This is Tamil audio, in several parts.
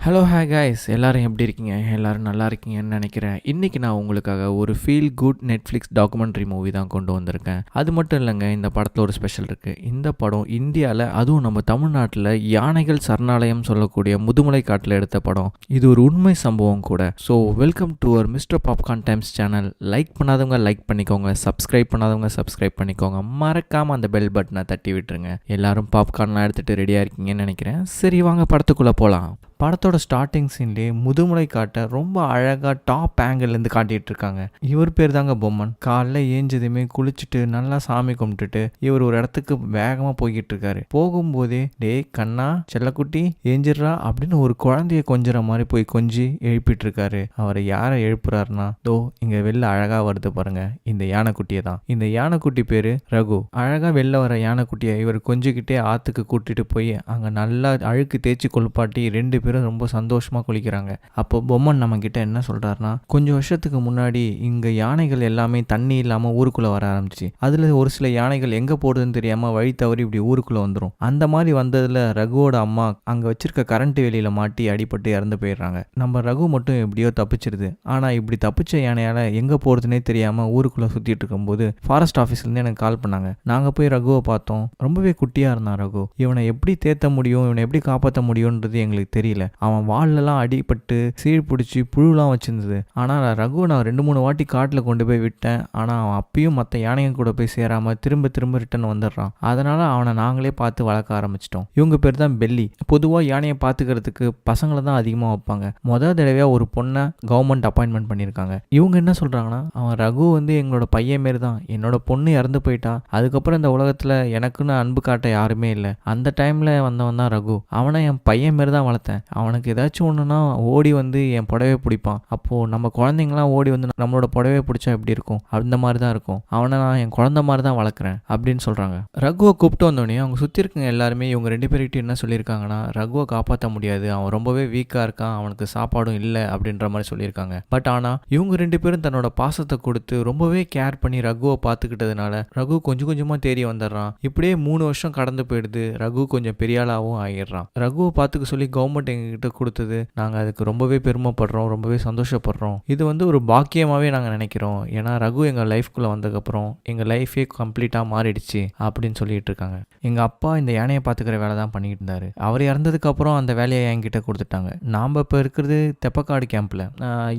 ஹலோ ஹாய் காய்ஸ், எல்லாரும் எப்படி இருக்கீங்க? எல்லாரும் நல்லா இருக்கீங்கன்னு நினைக்கிறேன். இன்றைக்கி நான் உங்களுக்காக ஒரு feel good Netflix documentary movie தான் கொண்டு வந்திருக்கேன். அது மட்டும் இல்லைங்க, இந்த படத்தில் ஒரு ஸ்பெஷல் இருக்குது. இந்த படம் இந்தியாவில், அதுவும் நம்ம தமிழ்நாட்டில் யானைகள் சரணாலயம் சொல்லக்கூடிய முதுமலை காட்டில் எடுத்த படம். இது ஒரு உண்மை சம்பவம் கூட. So welcome to our mister popcorn times channel. Like பண்ணாதவங்க லைக் பண்ணிக்கோங்க, சப்ஸ்கிரைப் பண்ணாதவங்க சப்ஸ்கிரைப் பண்ணிக்கோங்க, மறக்காமல் அந்த பெல் பட்டனை தட்டி விட்டுருங்க. எல்லாரும் பாப்கார்ன்லாம் எடுத்துகிட்டு ரெடியாக இருக்கீங்கன்னு நினைக்கிறேன். சரி வாங்க படத்துக்குள்ளே போகலாம். படத்தோட ஸ்டார்டிங் சீன்லேயே முதுமலை காட்டை ரொம்ப அழகாக டாப் ஆங்கிள்லேருந்து காட்டிகிட்டு இருக்காங்க. இவர் பேர் தாங்க பொம்மன். காலைல ஏஞ்சதுமே குளிச்சுட்டு நல்லா சாமி கும்பிட்டுட்டு இவர் ஒரு இடத்துக்கு வேகமாக போய்கிட்டு இருக்காரு. போகும்போதே டே கண்ணா செல்லக்குட்டி ஏஞ்சிட்றா அப்படின்னு ஒரு குழந்தைய கொஞ்சிற மாதிரி போய் கொஞ்சி எழுப்பிட்டு இருக்காரு. அவரை யாரை எழுப்புறாருன்னா, தோ இங்கே வெளில அழகாக வருது பாருங்க, இந்த யானைக்குட்டியை தான். இந்த யானைக்குட்டி பேர் ரகு. அழகாக வெளில வர யானைக்குட்டியை இவர் கொஞ்சிக்கிட்டே ஆற்றுக்கு கூட்டிட்டு போய் அங்கே நல்லா அழுக்கு தேய்ச்சி கொழுப்பாட்டி ரெண்டு பேரும் ரொம்ப சந்தோஷமா குளிக்கிறாங்க. அப்போ பொம்மன் நம்ம கிட்ட என்ன சொல்றாருன்னா, கொஞ்சம் வருஷத்துக்கு முன்னாடி இங்க யானைகள் எல்லாமே தண்ணி இல்லாம ஊருக்குள்ள வர ஆரம்பிச்சு, அதுல ஒரு சில யானைகள் எங்க போடுதுன்னு தெரியாம வழி தவறி இப்படி ஊருக்குள்ள வந்துடும். அந்த மாதிரி வந்ததுல ரகுவோட அம்மா அங்க வச்சிருக்க கரண்ட் வேலியில மாட்டி அடிபட்டு இறந்து போயிடுறாங்க. நம்ம ரகு மட்டும் எப்படியோ தப்பிச்சிருது. ஆனா இப்படி தப்பிச்ச யானையால எங்க போறதுன்னே தெரியாம ஊருக்குள்ள சுத்திட்டு இருக்கும்போது ஃபாரஸ்ட் ஆஃபீஸ்ல இருந்து எனக்கு கால் பண்ணாங்க. நாங்க போய் ரகுவை பார்த்தோம். ரொம்பவே குட்டியா இருந்தான் ரகு. இவனை எப்படி தேத்த முடியும், இவனை எப்படி காப்பாற்ற முடியும்ன்றது எங்களுக்கு தெரியல. அவன் வாழெல்லாம் அடிபட்டு சீழ் பிடிச்சி புழுலாம் வச்சிருந்தது. ஆனால் ரகுவை நான் 2-3 வாட்டி காட்டில் கொண்டு போய் விட்டேன். ஆனால் அவன் அப்பயும் மற்ற யானைங்க கூட போய் சேராமல் திரும்ப திரும்ப ரிட்டர்ன் வந்துடுறான். அதனால அவனை நாங்களே பார்த்து வளர்க்க ஆரம்பிச்சிட்டோம். இவங்க பேர் தான் பெல்லி. பொதுவாக யானையை பார்த்துக்கிறதுக்கு பசங்களை தான் அதிகமாக வைப்பாங்க. முதல் தடவையாக ஒரு பொண்ணை கவர்மெண்ட் அப்பாயின்மெண்ட் பண்ணியிருக்காங்க. இவங்க என்ன சொல்கிறாங்கன்னா, அவன் ரகு எங்களோட பையன் மாரி தான். என்னோட பொண்ணு இறந்து போயிட்டா. அதுக்கப்புறம் இந்த உலகத்தில் எனக்குன்னு அன்பு காட்ட யாருமே இல்லை. அந்த டைமில் வந்தவன் தான் ரகு. அவனை என் பையன் மாரி தான் வளர்த்தேன். அவனுக்கு ஏதாச்சும் ஒன்றுனா ஓடி வந்து என் புடவை பிடிப்பான். அப்போது நம்ம குழந்தைங்களாம் ஓடி வந்து நம்மளோட புடவை பிடிச்சா எப்படி இருக்கும், அந்த மாதிரி தான் இருக்கும். அவனை நான் என் குழந்தை மாதிரி தான் வளர்க்குறேன் அப்படின்னு சொல்கிறாங்க. ரகுவை கூப்பிட்டு வந்தோடனே அவங்க சுற்றி இருக்கவங்க எல்லாருமே இவங்க 2 பேர்கிட்ட என்ன சொல்லியிருக்காங்கன்னா, ரகுவை காப்பாற்ற முடியாது, அவன் ரொம்பவே வீக்காக இருக்கான், அவனுக்கு சாப்பாடும் இல்லை அப்படின்ற மாதிரி சொல்லியிருக்காங்க. பட் ஆனால் இவங்க 2 பேரும் தன்னோட பாசத்தை கொடுத்து ரொம்பவே கேர் பண்ணி ரகுவை பார்த்துக்கிட்டதுனால ரகு கொஞ்சம் கொஞ்சமாக தேடி வந்துடுறான். இப்படியே 3 வருஷம் கடந்து போயிடுது. ரகு கொஞ்சம் பெரியாளாகவும் ஆகிடுறான். ரகுவை பார்த்துக்க சொல்லி கவர்மெண்ட் எங்ககிட்ட கொடுத்தது நாங்கள் அதுக்கு ரொம்பவே பெருமைப்படுறோம், ரொம்பவே சந்தோஷப்படுறோம். இது ஒரு பாக்கியமாகவே நாங்கள் நினைக்கிறோம். ஏன்னா ரகு எங்கள் லைஃப்குள்ளே வந்ததுக்கப்புறம் எங்கள் லைஃபே கம்ப்ளீட்டாக மாறிடுச்சு அப்படின்னு சொல்லிட்டு இருக்காங்க. எங்கள் அப்பா இந்த யானையை பார்த்துக்கிற வேலை தான் பண்ணிட்டு இருந்தார். அவர் இறந்ததுக்கப்புறம் அந்த வேலையை என்கிட்ட கொடுத்துட்டாங்க. நாம் இப்போ இருக்கிறது தெப்பக்காடு கேம்பில்.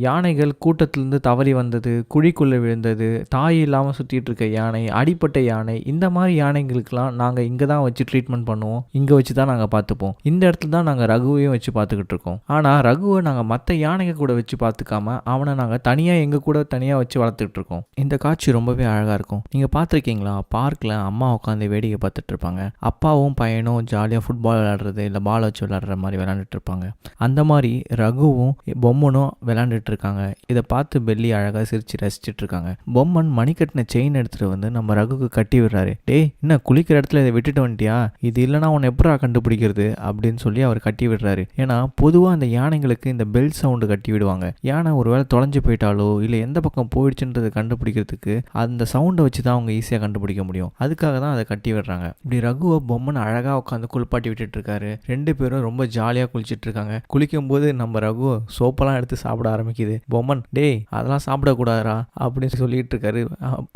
யானைகள் கூட்டத்திலேருந்து தவறி வந்தது, குழிக்குள்ளே விழுந்தது, தாய் இல்லாமல் சுற்றிட்டு இருக்க யானை, அடிப்பட்ட யானை, இந்த மாதிரி யானைகளுக்கெல்லாம் நாங்கள் இங்கே தான் வச்சு ட்ரீட்மெண்ட் பண்ணுவோம். இங்கே வச்சு தான் நாங்கள் பார்த்துப்போம். இந்த இடத்துல தான் நாங்கள் ரகுவையும் வச்சு பார்த்துக்கிட்டு இருக்கோம். ஆனால் ரகுவை நாங்கள் மற்ற யானைங்க கூட வச்சு பார்த்துக்காம அவனை நாங்கள் தனியாக எங்கள் கூட தனியாக வச்சு வளர்த்துக்கிட்டு இருக்கோம். இந்த காட்சி ரொம்பவே அழகாக இருக்கும். நீங்கள் பார்த்துருக்கீங்களா, பார்க்கில் அம்மா உட்காந்து வேடிக்கை பார்த்துட்டு இருப்பாங்க. அப்பாவும் பையனும் ஜாலியாக ஃபுட்பால் விளையாடுறது இல்லை பால் வச்சு விளையாடுற மாதிரி விளையாண்டுட்டு இருப்பாங்க. அந்த மாதிரி ரகுவும் பொம்மனும் விளையாண்டுட்டு இருக்காங்க. இதை பார்த்து பெல்லி அழகாக சிரிச்சு ரசிச்சுட்டு இருக்காங்க. பொம்மன் மணிக்கட்டின செயின் எடுத்துகிட்டு வந்து நம்ம ரகுக்கு கட்டி விடுறாரு. டேய் என்ன குளிக்கிற இடத்துல இதை விட்டுட்டு வந்துட்டியா, இது இல்லைனா உன்னை எப்படா கண்டுபிடிக்கிறது அப்படின்னு சொல்லி அவர் கட்டி விடுறாரு. ஏன்னா பொதுவாக அந்த யானைங்களுக்கு இந்த பெல் சவுண்டு கட்டி விடுவாங்க. யானை ஒரு வேளை தொலைஞ்சு போயிட்டாலோ இல்லை எந்த பக்கம் போயிடுச்சுன்றதை கண்டுபிடிக்கிறதுக்கு அந்த சவுண்டை வச்சு தான் அவங்க ஈஸியாக கண்டுபிடிக்க முடியும். அதுக்காக தான் அதை கட்டி விடுறாங்க. இப்படி ரகுவை பொம்மன் அழகாக உட்காந்து குளிப்பாட்டி விட்டுட்டு இருக்காரு. 2 பேரும் ரொம்ப ஜாலியாக குளிச்சுட்டு இருக்காங்க. குளிக்கும் போது நம்ம ரகு சோப்பெல்லாம் எடுத்து சாப்பிட ஆரம்பிக்குது. பொம்மன் டேய் அதெல்லாம் சாப்பிடக்கூடாதா அப்படின்னு சொல்லிட்டு இருக்காரு.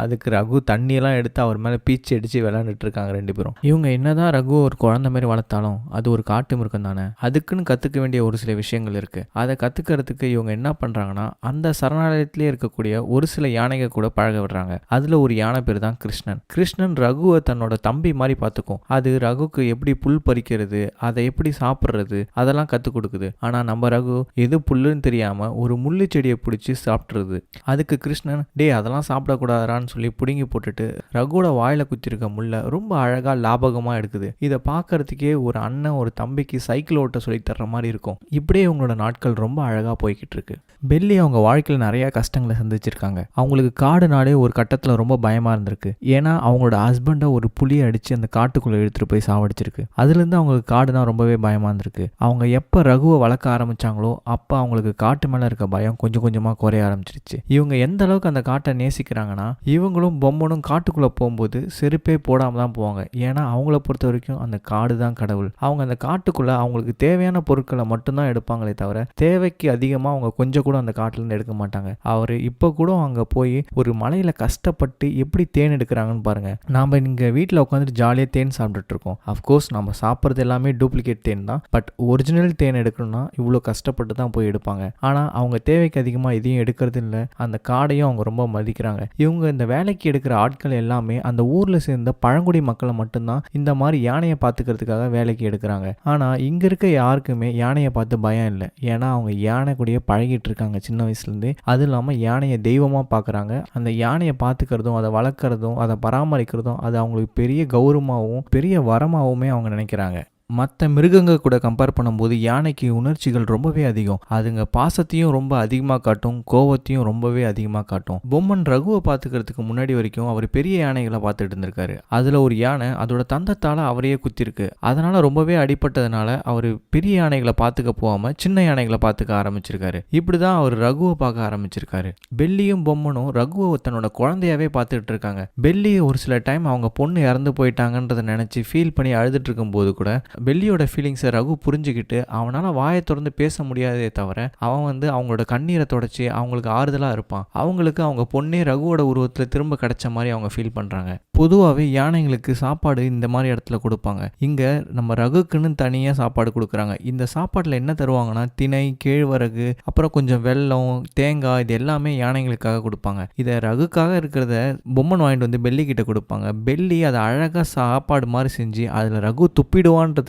அதுக்கு ரகு தண்ணியெல்லாம் எடுத்து அவர் மேலே பீச்சு அடித்து விளையாண்டுட்டு இருக்காங்க 2 பேரும். இவங்க என்னதான் ரகு ஒரு குழந்தை மாதிரி வளர்த்தாலும் அது ஒரு காட்டு மிருகம் தானே. அதுக்குன்னு கற்றுக்க வேண்டிய ஒரு சில விஷயங்கள் இருக்குது. அதை கற்றுக்கிறதுக்கு இவங்க என்ன பண்ணுறாங்கன்னா, அந்த சரணாலயத்திலே இருக்கக்கூடிய ஒரு சில யானைகள் கூட பழக விடுறாங்க. அதில் ஒரு யானை பேர் தான் கிருஷ்ணன். கிருஷ்ணன் ரகுவை தன்னோட தம்பி மாதிரி பார்த்துக்கும். அது ரகுக்கு எப்படி புல் பறிக்கிறது, அதை எப்படி சாப்பிட்றது அதெல்லாம் கற்றுக் கொடுக்குது. ஆனால் நம்ம ரகு எது புல்லுன்னு தெரியாமல் ஒரு முள்ளு செடியை பிடிச்சி சாப்பிட்றது. அதுக்கு கிருஷ்ணன் டே அதெல்லாம் சாப்பிடக்கூடாதான்னு சொல்லி பிடுங்கி போட்டுட்டு ரகுவோட வாயில குத்திருக்க முள்ள ரொம்ப அழகாக லாபகமாக எடுக்குது. இதை பார்க்கறதுக்கே ஒரு அண்ணன் ஒரு தம்பிக்கு சைக்கிள் ஓட்ட சொல்லி தர்ற மாதிரி இருக்கும். இப்படியே இவங்களோட நாட்கள் ரொம்ப அழகாக போய்கிட்டு இருக்கு. பெல்லி அவங்க வாழ்க்கையில் நிறைய கஷ்டங்களை சந்திச்சிருக்காங்க. அவங்களுக்கு காடுனாலே ஒரு கட்டத்தில் ரொம்ப பயமாக இருந்திருக்கு. ஏன்னா அவங்களோட ஹஸ்பண்டை ஒரு புலியை அடித்து அந்த காட்டுக்குள்ளே இழுத்துட்டு போய் சாவடிச்சிருக்கு. அதுலேருந்து அவங்களுக்கு காடுனா ரொம்பவே பயமாக இருந்திருக்கு. அவங்க எப்போ ரகுவை வளர்க்க ஆரம்பித்தாங்களோ அப்போ அவங்களுக்கு காட்டு மேலே இருக்க பயம் கொஞ்சம் கொஞ்சமாக குறைய ஆரம்பிச்சிருச்சு. இவங்க எந்த அளவுக்கு அந்த காட்டை நேசிக்கிறாங்கன்னா, இவங்களும் பொம்மனும் காட்டுக்குள்ளே போகும்போது செருப்பே போடாமல் தான் போவாங்க. ஏன்னா அவங்கள பொறுத்த வரைக்கும் அந்த காடு தான் கடவுள். அவங்க அந்த காட்டுக்குள்ளே அவங்களுக்கு தேவையான பொருட்களை மட்டும்தான் எடுப்பாங்களே தவிர தேவைக்கு அதிகமாக அவங்க கொஞ்சம் கூட அந்த காட்டிலேருந்து எடுக்க மாட்டாங்க. அவர் இப்போ கூட அங்கே போய் ஒரு மலையில் கஷ்டப்பட்டு எப்படி தேன் எடுக்கிறாங்கன்னு பாருங்கள். நாம் இங்கே வீட்டில் உட்காந்துட்டு ஜாலியாக தேன் சாப்பிட்டுட்டு இருக்கோம். அஃப்கோர்ஸ் நம்ம சாப்பிட்றது எல்லாமே டூப்ளிகேட் தேன் தான். பட் ஒரிஜினல் தேன் எடுக்கணும்னா இவ்வளோ கஷ்டப்பட்டு தான் போய் எடுப்பாங்க. ஆனால் அவங்க தேவைக்கு அதிகமாக இதையும் எடுக்கிறது இல்லை. அந்த காடையும் அவங்க ரொம்ப மதிக்கிறாங்க. இவங்க இந்த வேலைக்கு எடுக்கிற ஆட்கள் எல்லாமே அந்த ஊரில் சேர்ந்த பழங்குடி மக்களை மட்டும்தான் இந்த மாதிரி யானையை பார்த்துக்கிறதுக்காக வேலைக்கு எடுக்கிறாங்க. ஆனால் இங்கே இருக்க யாருக்குமே யானையை பார்த்து பயம் இல்லை. ஏன்னா அவங்க யானை கூடயே பழகிட்டு இருக்காங்க சின்ன வயசுலேருந்து. அது இல்லாமல் யானையை தெய்வமாக பார்க்குறாங்க. அந்த யானையை பார்த்துக்கிறதும் அதை வளர்க்குறதும் அதை பராமரிக்கிறதும் அது அவங்களுக்கு பெரிய கௌரவமாகவும் பெரிய வரமாகவுமே அவங்க நினைக்கிறாங்க. மற்ற மிருகங்கள் கூட கம்பேர் பண்ணும்போது யானைக்கு உணர்ச்சிகள் ரொம்பவே அதிகம். அதுங்க பாசத்தையும் ரொம்ப அதிகமாக காட்டும், கோவத்தையும் ரொம்பவே அதிகமாக காட்டும். பொம்மன் ரகுவை பார்த்துக்கிறதுக்கு முன்னாடி வரைக்கும் அவர் பெரிய யானைகளை பார்த்துட்டு இருந்திருக்காரு. அதில் ஒரு யானை அதோட தந்தத்தால் அவரையே குத்திருக்கு. அதனால் ரொம்பவே அடிப்பட்டதுனால அவர் பெரிய யானைகளை பார்த்துக்க போகாமல் சின்ன யானைகளை பார்த்துக்க ஆரம்பிச்சிருக்காரு. இப்படி தான் அவர் ரகுவை பார்க்க ஆரம்பிச்சிருக்காரு. பெல்லியும் பொம்மனும் ரகுவை தன்னோட குழந்தையாவே பார்த்துட்டு இருக்காங்க. பெல்லி ஒரு சில டைம் அவங்க பொண்ணு இறந்து போயிட்டாங்கன்றதை நினச்சி ஃபீல் பண்ணி அழுதுட்டு இருக்கும்போது கூட பெல்லியோட ஃபீலிங்ஸை ரகு புரிஞ்சுக்கிட்டு அவனால் வாயை திறந்து பேச முடியாதே தவிர அவன் அவங்களோட கண்ணீரை தொடச்சி அவங்களுக்கு ஆறுதலாக இருப்பான். அவங்களுக்கு அவங்க பொண்ணே ரகுவோட உருவத்தில் திரும்ப கிடைச்ச மாதிரி அவங்க ஃபீல் பண்ணுறாங்க. பொதுவாகவே யானைங்களுக்கு சாப்பாடு இந்த மாதிரி இடத்துல கொடுப்பாங்க. இங்கே நம்ம ரகுக்குன்னு தனியாக சாப்பாடு கொடுக்குறாங்க. இந்த சாப்பாட்டில் என்ன தருவாங்கன்னா திணை, கேழ்வரகு, அப்புறம் கொஞ்சம் வெல்லம், தேங்காய், இது எல்லாமே யானைங்களுக்காக கொடுப்பாங்க. இதை ரகுக்காக இருக்கிறத பொம்மன் வாங்கிட்டு வந்து பெல்லி கிட்ட கொடுப்பாங்க. பெல்லி அதை அழகாக சாப்பாடு மாதிரி செஞ்சு அதில் ரகு துப்பிடுவான்றதுக்காக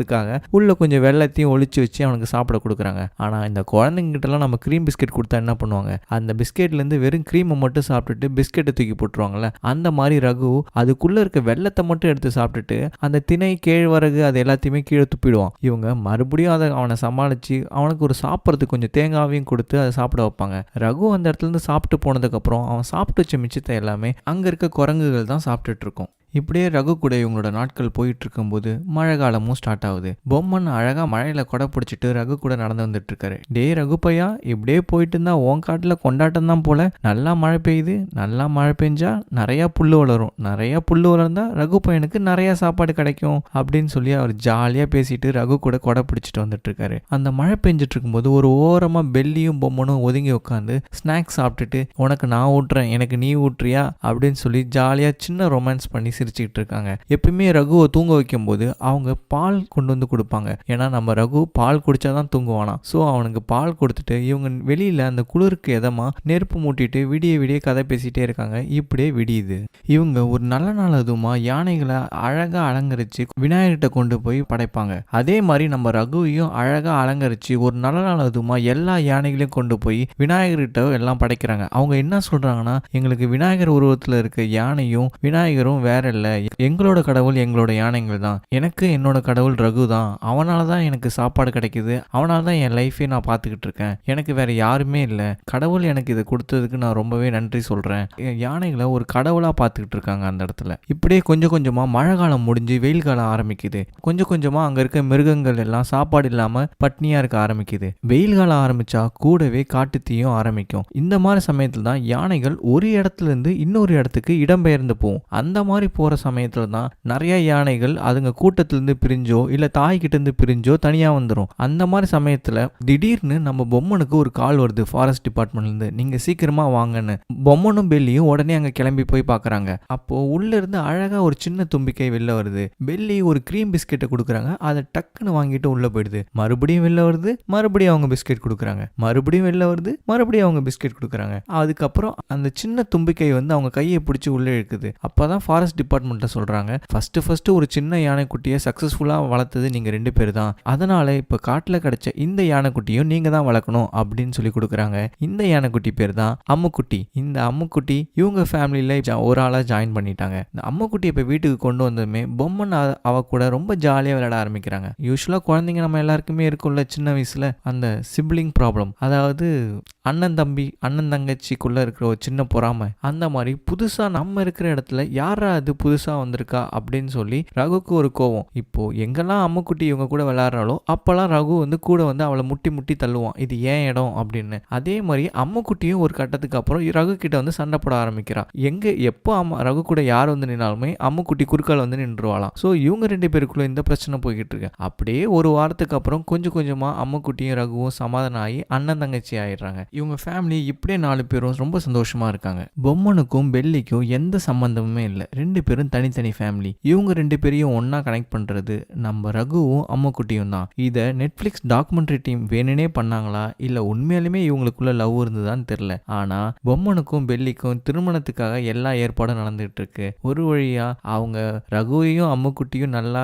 உள்ள கொஞ்சம் வெள்ளத்தையும் ஒளிச்சு வச்சு அவனுக்கு சாப்பிட கொடுக்குறாங்க. ஆனால் இந்த குழந்தைங்கிட்டலாம் நம்ம க்ரீம் பிஸ்கெட் கொடுத்தா என்ன பண்ணுவாங்க? அந்த பிஸ்கெட்லேருந்து வெறும் க்ரீமை மட்டும் சாப்பிட்டுட்டு பிஸ்கெட்டை தூக்கி போட்டுருவாங்கல்ல. அந்த மாதிரி ரகு அதுக்குள்ளே இருக்க வெள்ளத்தை மட்டும் எடுத்து சாப்பிட்டுட்டு அந்த திணை, கேழ்வரகு அது எல்லாத்தையுமே கீழே துப்பிடுவான். இவங்க மறுபடியும் அதை அவனை சமாளித்து அவனுக்கு ஒரு சாப்பிட்றதுக்கு கொஞ்சம் தேங்காவையும் கொடுத்து அதை சாப்பிட வைப்பாங்க. ரகு அந்த இடத்துலேருந்து சாப்பிட்டு போனதுக்கப்புறம் அவன் சாப்பிட்டு வச்ச மிச்சத்தை எல்லாமே அங்கே இருக்க குரங்குகள் தான் சாப்பிட்டுட்டு இருக்கும். இப்படியே ரகு கூட இவங்களோட நாட்கள் போயிட்டு இருக்கும்போது மழை காலமும் ஸ்டார்ட் ஆகுது. பொம்மன் அழகா மழையில கொடை பிடிச்சிட்டு ரகு கூட நடந்து வந்துட்டு இருக்காரு. டே ரகு பையா, இப்படியே போயிட்டு இருந்தா உன் காட்டுல கொண்டாட்டம் தான் போல. நல்லா மழை பெய்யுது, நல்லா மழை பெஞ்சா நிறைய புல்லு வளரும், நிறைய புல்லு வளர்ந்தா ரகு பையனுக்கு நிறைய சாப்பாடு கிடைக்கும் அப்படின்னு சொல்லி அவர் ஜாலியா பேசிட்டு ரகு கூட கொடை பிடிச்சிட்டு வந்துட்டு இருக்காரு. அந்த மழை பெஞ்சிட்டு இருக்கும்போது ஒரு ஓரமா பெல்லியும் பொம்மனும் ஒதுங்கி உட்காந்து ஸ்நாக்ஸ் சாப்பிட்டுட்டு உனக்கு நான் ஊட்டுறேன், எனக்கு நீ ஊட்டுறியா அப்படின்னு சொல்லி ஜாலியா சின்ன ரொமான்ஸ் பண்ணி சிரிச்சுக்கிட்டு இருக்காங்க. எப்பயுமே ரகுவை தூங்க வைக்கும் போது அவங்க பால் கொண்டு வந்து கொடுப்பாங்க. ஏன்னா நம்ம ரகு பால் குடிச்சாதான் தூங்குவானா. ஸோ அவனுக்கு பால் கொடுத்துட்டு இவங்க வெளியில அந்த குளிருக்கு எதமா நெருப்பு மூட்டிட்டு விடிய விடிய கதை பேசிட்டே இருக்காங்க. இப்படியே விடியுது. இவங்க ஒரு நல்ல நாள் அதுமா யானைகளை அழகா அலங்கரிச்சு விநாயகர்கிட்ட கொண்டு போய் படைப்பாங்க. அதே மாதிரி நம்ம ரகுவையும் அழகா அலங்கரிச்சு ஒரு நல்ல நாள் அதுமா எல்லா யானைகளையும் கொண்டு போய் விநாயகர்கிட்ட எல்லாம் படைக்கிறாங்க. அவங்க என்ன சொல்றாங்கன்னா, எங்களுக்கு விநாயகர் உருவத்துல இருக்க யானையும் விநாயகரும் வேற இல்ல, எங்களோட கடவுள் எங்களோட யானைகள் தான், எனக்கு என்னோட கடவுள் ரகு தான், அவனால தான் எனக்கு சாப்பாடு கிடைக்குது, அவனால தான் என் லைஃபே நான் பார்த்துக்கிட்டு இருக்கேன், எனக்கு வேற யாருமே இல்லை, கடவுள் எனக்கு இதை கொடுத்ததுக்கு நான் ரொம்பவே நன்றி சொல்றேன். யானைகளை ஒரு கடவுளா பார்த்துக்கிட்டு இருக்காங்க அந்த இடத்துல. இப்படியே கொஞ்சம் கொஞ்சமா மழை காலம் முடிஞ்சு வெயில் காலம் ஆரம்பிக்குது. கொஞ்சம் கொஞ்சமா அங்க இருக்க மிருகங்கள் எல்லாம் சாப்பாடு இல்லாம பட்னியா இருக்க ஆரம்பிக்குது. வெயில் காலம் ஆரம்பிச்சா கூடவே காட்டுத்தீயும் ஆரம்பிக்கும். இந்த மாதிரி சமயத்துல தான் யானைகள் ஒரு இடத்துல இருந்து இன்னொரு இடத்துக்கு இடம்பெயர்ந்து போகும். அந்த மாதிரி போற சமயத்துல தான் நிறைய யானைகள் அதுங்க கூட்டத்திலிருந்து பிரிஞ்சோ இல்ல தாய்கிட்ட இருந்து பிரிஞ்சோ தனியா வந்துடும். அந்த மாதிரி சமயத்துல திடீர்னு நம்ம பொம்மனுக்கு ஒரு கால் வருது ஃபாரஸ்ட் டிபார்ட்மெண்ட்ல இருந்து, நீங்க சீக்கிரமா வாங்கன்னு. பொம்மனும் பெல்லியும் உடனே அங்க கிளம்பி போய் பாக்குறாங்க. அப்போ உள்ள இருந்து அழகா ஒரு சின்ன தும்பிக்கை வெளில வருது. பெல்லி ஒரு கிரீம் பிஸ்கெட்டை கொடுக்குறாங்க. அதை டக்குன்னு வாங்கிட்டு உள்ள போயிடுது. மறுபடியும் வெளில வருது, மறுபடியும் அவங்க பிஸ்கெட் கொடுக்குறாங்க. மறுபடியும் வெளில வருது, மறுபடியும் அவங்க பிஸ்கெட் கொடுக்குறாங்க. அதுக்கப்புறம் அந்த சின்ன தும்பிக்கை அவங்க கையை பிடிச்சி உள்ள இழுக்குது. அப்பதான் ஃபாரஸ்ட் டிபார்ட்மெண்ட்ல சொல்றாங்க, ஃபர்ஸ்ட் ஒரு சின்ன யானைக்குட்டியை சக்சஸ்ஃபுல்லா வளர்த்தது நீங்க 2 பேர் தான், அதனால இப்ப காட்டுல கிடைச்ச இந்த யானைக்குட்டியும் நீங்க தான் வளர்க்கணும் அப்படின்னு சொல்லி கொடுக்குறாங்க. இந்த யானைக்குட்டி பேர் தான் அம்முக்குட்டி. இந்த அம்முக்குட்டி இவங்க ஃபேமிலியில ஒரு ஆளா ஜாயின் பண்ணிட்டாங்க. இந்த அம்முக்குட்டி இப்ப வீட்டுக்கு கொண்டு வந்ததுமே பொம்மன் அவ கூட ரொம்ப ஜாலியா விளையாட ஆரம்பிக்கிறாங்க. யூஸ்வலா குழந்தைங்க நம்ம எல்லாருக்குமே இருக்கும்ல சின்ன வயசுல அந்த சிப்ளிங் ப்ராப்ளம், அதாவது அண்ணன் தங்கச்சிக்குள்ள இருக்கிற ஒரு சின்ன பொறாமை. அந்த மாதிரி புதுசா நம்ம இருக்கிற இடத்துல யாரா அது புதுசா வந்திருக்கா அப்படின்னு சொல்லி ரகுக்கு ஒரு கோவம். இப்போ எங்கெல்லாம் அம்முக்குட்டி இவங்க கூட விளையாடுறாளோ அப்பெல்லாம் ரகு வந்து கூட வந்து அவளை முட்டி முட்டி தள்ளுவான், இது ஏன் இடம் அப்படின்னு. அதே மாதிரி அம்முக்குட்டியும் ஒரு கட்டத்துக்கு அப்புறம் ரகு கிட்ட வந்து சண்டை போட ஆரம்பிக்கிறா. எங்க எப்போ ரகு கூட யார் வந்து நின்னாலுமே அம்முக்குட்டி குறுக்கால வந்து நின்றுவாளாம். ஸோ இவங்க 2 பேருக்குள்ள இந்த பிரச்சனை போய்கிட்டு இருக்கு. அப்படியே ஒரு வாரத்துக்கு அப்புறம் கொஞ்சம் கொஞ்சமா அம்முக்குட்டியும் ரகுவும் சமாதானம் ஆகி அண்ணன் தங்கச்சி ஆயிடுறாங்க. இவங்க ஃபேமிலி இப்படியே 4 பேரும் ரொம்ப சந்தோஷமா இருக்காங்க. பொம்மனுக்கும் பெல்லிக்கும் எந்த சம்பந்தமுமே இல்லை. 2 பேரும் தனித்தனி ஃபேமிலி. இவங்க 2 பேரையும் ஒன்னா கனெக்ட் பண்றது நம்ம ரகுவும் அம்முக்குட்டியும் தான். இதை நெட்ஃபிளிக்ஸ் டாக்குமெண்ட்ரி டீம் வேணுனே பண்ணாங்களா இல்ல உண்மையாலுமே இவங்களுக்குள்ள லவ் இருந்ததான்னு தெரியல. ஆனா பொம்மனுக்கும் பெல்லிக்கும் திருமணத்துக்காக எல்லா ஏற்பாடும் நடந்துட்டு இருக்கு. ஒரு வழியா அவங்க ரகுவையும் அம்முக்குட்டியும் நல்லா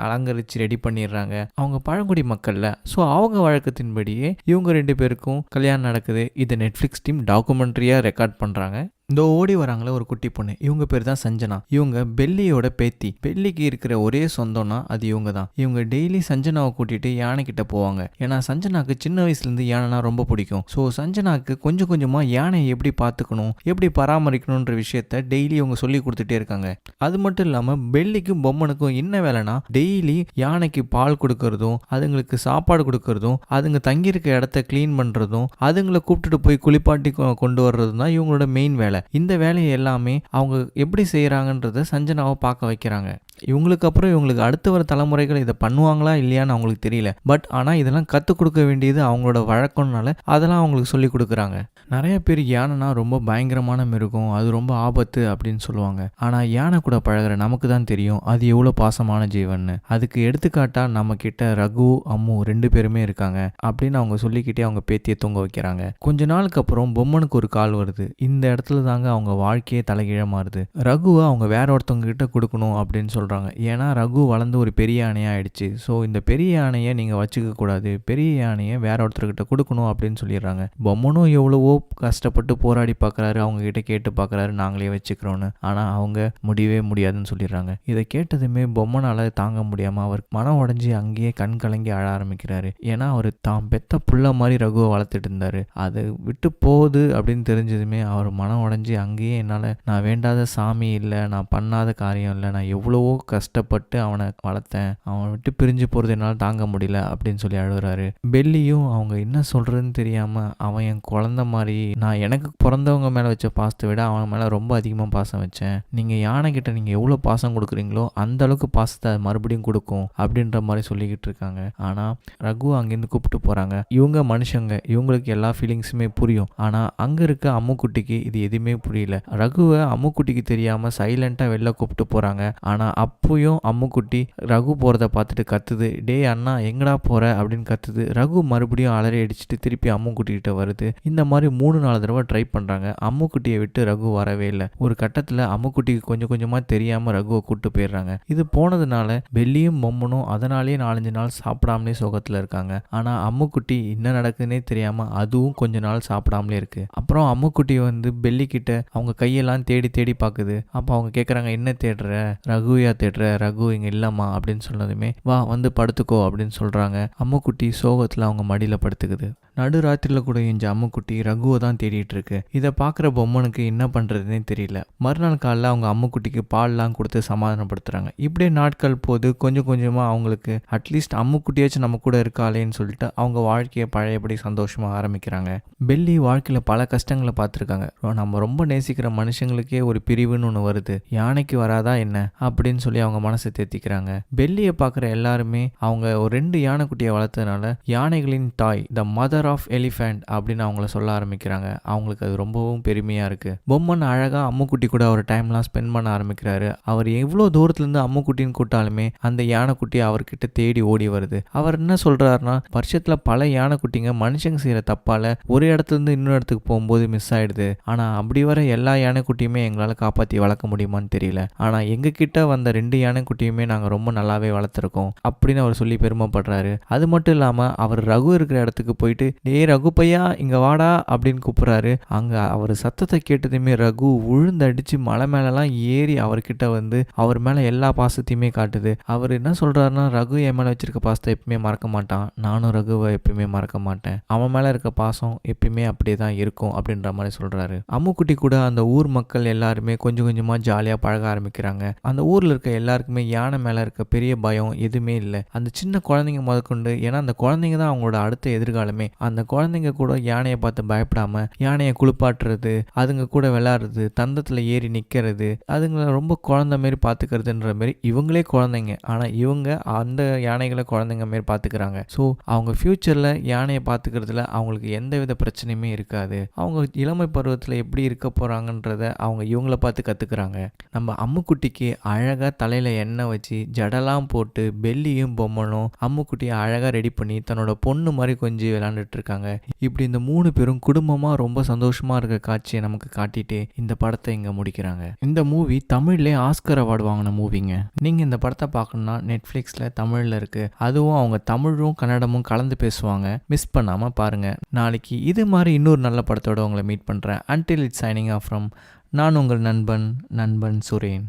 அலங்கரிச்சு ரெடி பண்ணிடுறாங்க. அவங்க பழங்குடி மக்கள்ல, ஸோ அவங்க வழக்கத்தின்படியே இவங்க 2 பேருக்கும் கல்யாணம் நடக்குது. இதை நெட்ஃபிளிக்ஸ் டீம் டாக்குமெண்ட்ரியா ரெக்கார்ட் பண்றாங்க. இந்த ஓடி வராங்களே ஒரு குட்டி பொண்ணு, இவங்க பேர் தான் சஞ்சனா. இவங்க பெல்லியோட பேத்தி. பெல்லிக்கு இருக்கிற ஒரே சொந்தம்னா அது இவங்க தான். இவங்க டெய்லி சஞ்சனாவை கூட்டிட்டு யானை கிட்ட போவாங்க. ஏன்னா சஞ்சனாக்கு சின்ன வயசுல இருந்து யானைனா ரொம்ப பிடிக்கும். ஸோ சஞ்சனாக்கு கொஞ்சம் கொஞ்சமா யானையை எப்படி பார்த்துக்கணும், எப்படி பராமரிக்கணும்ன்ற விஷயத்த டெய்லி இவங்க சொல்லி கொடுத்துட்டே இருக்காங்க. அது மட்டும் இல்லாம பெல்லிக்கும் பொம்மனுக்கும் என்ன வேலைனா டெய்லி யானைக்கு பால் கொடுக்கறதும், அதுங்களுக்கு சாப்பாடு கொடுக்கறதும், அதுங்க தங்கியிருக்க இடத்த கிளீன் பண்றதும், அதுங்களை கூப்பிட்டுட்டு போய் குளிப்பாட்டி கொண்டு வர்றதும் தான் இவங்களோட மெயின் வேலை. இந்த வேலையை எல்லாமே அவங்க எப்படி செய்யறாங்கன்றத சஞ்சனாவை பார்க்க வைக்கிறாங்க. இவங்களுக்கு அப்புறம் இவங்களுக்கு அடுத்த வர தலைமுறைகள் இதை பண்ணுவாங்களா இல்லையான்னு அவங்களுக்கு தெரியல. பட் ஆனால் இதெல்லாம் கற்றுக் கொடுக்க வேண்டியது அவங்களோட வழக்கம்னால அதெல்லாம் அவங்களுக்கு சொல்லி கொடுக்குறாங்க. நிறைய பேர் யானைனா ரொம்ப பயங்கரமான மிருகம், அது ரொம்ப ஆபத்து அப்படின்னு சொல்லுவாங்க. ஆனால் யானை கூட பழகிற நமக்கு தான் தெரியும் அது எவ்வளோ பாசமான ஜீவன்னு. அதுக்கு எடுத்துக்காட்டா நம்ம கிட்ட ரகு அம்மு 2 பேருமே இருக்காங்க அப்படின்னு அவங்க சொல்லிக்கிட்டே அவங்க பேத்தியை தூங்க வைக்கிறாங்க. கொஞ்ச நாளுக்கு அப்புறம் பொம்மனுக்கு ஒரு கால் வருது. இந்த இடத்துல தாங்க அவங்க வாழ்க்கையே தலைகீழ மாறுது. ரகுவை அவங்க வேற ஒருத்தவங்க கிட்ட கொடுக்கணும் அப்படின்னு சொல்றாங்க. ஏன்னா ரகு வளர்ந்து ஒரு பெரிய யானையா ஆயிடுச்சு. ஸோ இந்த பெரிய யானையை நீங்க வச்சுக்க கூடாது, பெரிய யானையை வேற ஒருத்தர்கிட்ட கொடுக்கணும் அப்படின்னு சொல்லிடுறாங்க. பொம்மனும் எவ்வளவோ கஷ்டப்பட்டு போராடி பார்க்கறாரு, அவங்க கிட்ட கேட்டு பார்க்கறாரு நாங்களே வச்சுக்கிறோன்னு. ஆனா அவங்க முடியவே முடியாதுன்னு சொல்லிடுறாங்க. இதை கேட்டதுமே பொம்மனால தாங்க முடியாம அவர் மனம் உடைஞ்சி அங்கேயே கண் கலங்கி அழ ஆரம்பிக்கிறாரு. ஏன்னா அவர் தான் பெத்த புள்ள மாதிரி ரகுவை வளர்த்துட்டு இருந்தாரு. அதை விட்டு போகுது அப்படின்னு தெரிஞ்சதுமே அவர் மனம் உடைஞ்சி அங்கேயே என்னால நான் வேண்டாத சாமி இல்லை, நான் பண்ணாத காரியம் இல்லை, நான் எவ்வளவோ கஷ்டப்பட்டு அவனை வளர்த்தேன், அவனை விட்டு பிரிஞ்சு போறது என்னால் தாங்க முடியல அப்படின்னு சொல்லி அழுகுறாரு. பெல்லியும் அவங்க என்ன சொல்றதுன்னு தெரியாம அவன் என் குழந்தை மாதிரி, நான் எனக்கு பிறந்தவங்க மேல வச்ச பாசத்தை விட அவன் மேல ரொம்ப அதிகமா பாசம் வச்சேன், நீங்க யானை கிட்ட நீங்க எவ்வளவு பாசம் கொடுக்குறீங்களோ அந்த அளவுக்கு பாசத்தை மறுபடியும் கொடுக்கும் அப்படின்ற மாதிரி சொல்லிக்கிட்டு இருக்காங்க. ஆனா ரகு அங்கிருந்து கூப்பிட்டு போறாங்க. இவங்க மனுஷங்க, இவங்களுக்கு எல்லா ஃபீலிங்ஸுமே புரியும். ஆனா அங்க இருக்க அம்முக்குட்டிக்கு இது எதுவுமே புரியல. ரகுவை அம்முக்குட்டிக்கு தெரியாம சைலண்டா வெளில கூப்பிட்டு போறாங்க. ஆனா அப்பயும் அம்முக்குட்டி ரகு போறதை பார்த்துட்டு கத்துது, டே அண்ணா எங்கடா போற அப்படின்னு கத்துது. ரகு மறுபடியும் அலறி அடிச்சுட்டு திருப்பி அம்முக்குட்டி கிட்ட வருது. இந்த மாதிரி 3-4 தடவை ட்ரை பண்றாங்க. அம்முக்குட்டியை விட்டு ரகு வரவே இல்லை. ஒரு கட்டத்துல அம்முக்குட்டிக்கு கொஞ்சம் கொஞ்சமா தெரியாம ரகுவை கூட்டு போயிடுறாங்க. இது போனதுனால பெல்லியும் பொம்மனும் அதனாலேயே 4-5 நாள் சாப்பிடாமலே சோகத்துல இருக்காங்க. ஆனா அம்முக்குட்டி என்ன நடக்குதுன்னே தெரியாம அதுவும் கொஞ்ச நாள் சாப்பிடாமலே இருக்கு. அப்புறம் அம்முக்குட்டி வந்து பெல்லி கிட்ட அவங்க கையெல்லாம் தேடி தேடி பாக்குது. அப்ப அவங்க கேக்குறாங்க, என்ன தேடுற, ரகுயா தேடுற, ரகு இங்க இல்லம்மா அப்படின்னு சொன்னதுமே வா வந்து படுத்துக்கோ அப்படின்னு சொல்றாங்க. அம்முக்குட்டி சோகத்துல அவங்க மடியில படுத்துக்குது. நடுராத்திரில கூட எஞ்ச அம்முக்குட்டி ரகுவை தான் தேடிட்டு இருக்கு. இதை பார்க்குற பொம்மனுக்கு என்ன பண்ணுறதுனே தெரியல. மறுநாள் காலையில் அவங்க அம்முக்குட்டிக்கு பால்லாம் கொடுத்து சமாதானப்படுத்துகிறாங்க. இப்படியே நாட்கள் போது கொஞ்சம் கொஞ்சமாக அவங்களுக்கு அட்லீஸ்ட் அம்முக்குட்டியாச்சும் நம்ம கூட இருக்காளேன்னு சொல்லிட்டு அவங்க வாழ்க்கையை பழையபடி சந்தோஷமாக ஆரம்பிக்கிறாங்க. பெல்லி வாழ்க்கையில் பல கஷ்டங்களை பார்த்துருக்காங்க. நம்ம ரொம்ப நேசிக்கிற மனுஷங்களுக்கே ஒரு பிரிவுன்னு ஒன்று வருது, யானைக்கு வராதா என்ன அப்படின்னு சொல்லி அவங்க மனசை தேத்திக்கிறாங்க. பெல்லியை பார்க்குற எல்லாருமே அவங்க ஒரு 2 யானைக்குட்டியை வளர்த்ததுனால யானைகளின் தாய், த மதர் ஆஃப் எலிஃபண்ட் அப்படின்னு அவங்கள சொல்ல ஆரம்பிக்கிறாங்க. அவங்களுக்கு அது ரொம்பவும் பெருமையா இருக்கு. பொம்மன் அழகா அம்முக்குட்டி கூட அவர் டைம்லாம் ஸ்பெண்ட் பண்ண ஆரம்பிக்கிறாரு. அவர் எவ்வளோ தூரத்துல இருந்து அம்முக்குட்டின்னு கூட்டாலுமே அந்த யானைக்குட்டி அவர்கிட்ட தேடி ஓடி வருது. அவர் என்ன சொல்றாருன்னா, வருஷத்துல பல யானைக்குட்டிங்க மனுஷங்க செய்யற தப்பால ஒரு இடத்துல இருந்து இன்னொரு இடத்துக்கு போகும்போது மிஸ் ஆயிடுது. ஆனா அப்படி வர எல்லா யானைக்குட்டியுமே எங்களால காப்பாத்தி வளர்க்க முடியுமான்னு தெரியல. ஆனா எங்க கிட்ட வந்த 2 யானைக்குட்டியுமே நாங்க ரொம்ப நல்லாவே வளர்த்துருக்கோம் அப்படின்னு அவர் சொல்லி பெருமைப்படுறாரு. அது மட்டும் இல்லாம அவர் ரகு இருக்கிற இடத்துக்கு போயிட்டு டேய் ரகு பையா இங்க வாடா அப்படின்னு கூப்பிடுறாரு. அங்க அவர் சத்தத்தை கேட்டதுமே ரகு விழுந்தடிச்சு மலை மேலலாம் ஏறி அவர்கிட்ட வந்து அவர் மேல எல்லா பாசத்தையுமே காட்டுது. அவர் என்ன சொல்றாருன்னா, ரகு என் மேல வச்சிருக்க பாசத்தை எப்பயுமே மறக்க மாட்டான், நானும் ரகுவை எப்பயுமே மறக்க மாட்டேன், அவன் மேல இருக்க பாசம் எப்பயுமே அப்படியே தான் இருக்கும் அப்படின்ற மாதிரி சொல்றாரு. அம்முக்குட்டி கூட அந்த ஊர் மக்கள் எல்லாருமே கொஞ்சம் கொஞ்சமா ஜாலியா பழக ஆரம்பிக்கிறாங்க. அந்த ஊர்ல இருக்க எல்லாருக்குமே யானை மேல இருக்க பெரிய பயம் எதுவுமே இல்லை. அந்த சின்ன குழந்தைங்க முதற்கொண்டு, ஏன்னா அந்த குழந்தைங்க தான் அவங்களோட அடுத்த எதிர்காலமே. அந்த குழந்தைங்க கூட யானையை பார்த்து பயப்படாம யானையை குளிப்பாட்டுறது, அதுங்க கூட விளையாடுறது, தந்தத்துல ஏறி நிக்கிறது, அதுங்களை ரொம்ப குழந்தை மாரி பாத்துக்கிறதுன்ற மாதிரி இவங்களே குழந்தைங்க. ஆனா இவங்க அந்த யானைகளை குழந்தைங்க மாரி பாத்துக்கிறாங்க. ஸோ அவங்க ஃபியூச்சர்ல யானையை பாத்துக்கிறதுல அவங்களுக்கு எந்தவித பிரச்சனையுமே இருக்காது. அவங்க இளமை பருவத்தில் எப்படி இருக்க போகிறாங்கன்றத அவங்க இவங்கள பார்த்து கற்றுக்குறாங்க. நம்ம அம்முக்குட்டிக்கு அழகாக தலையில் எண்ணெய் வச்சு ஜடலாம் போட்டு பெல்லியும் பொம்மனும் அம்முக்குட்டியை அழகாக ரெடி பண்ணி தன்னோட பொண்ணு மாதிரி கொஞ்சம் விளையாண்டுட்டு இருக்காங்க. இப்படி இந்த 3 பேரும் குடும்பமாக ரொம்ப சந்தோஷமாக இருக்க காட்சியை நமக்கு காட்டிட்டு இந்த படத்தை இங்கே முடிக்கிறாங்க. இந்த மூவி தமிழ்லேயே ஆஸ்கர் அவார்டு வாங்கின மூவிங்க. நீங்கள் இந்த படத்தை பார்க்கணுன்னா நெட்ஃப்ளிக்ஸில் தமிழில் இருக்குது. அதுவும் அவங்க தமிழும் கன்னடமும் கலந்து பேசுவாங்க. மிஸ் பண்ணாமல் பாருங்கள். நாளைக்கு இது மாதிரி இன்னொரு நல்ல படத்தோட உங்களை மீட் பண்ணுறேன். Until it's signing off from நான் உங்கள் நண்பன் சுரேன்.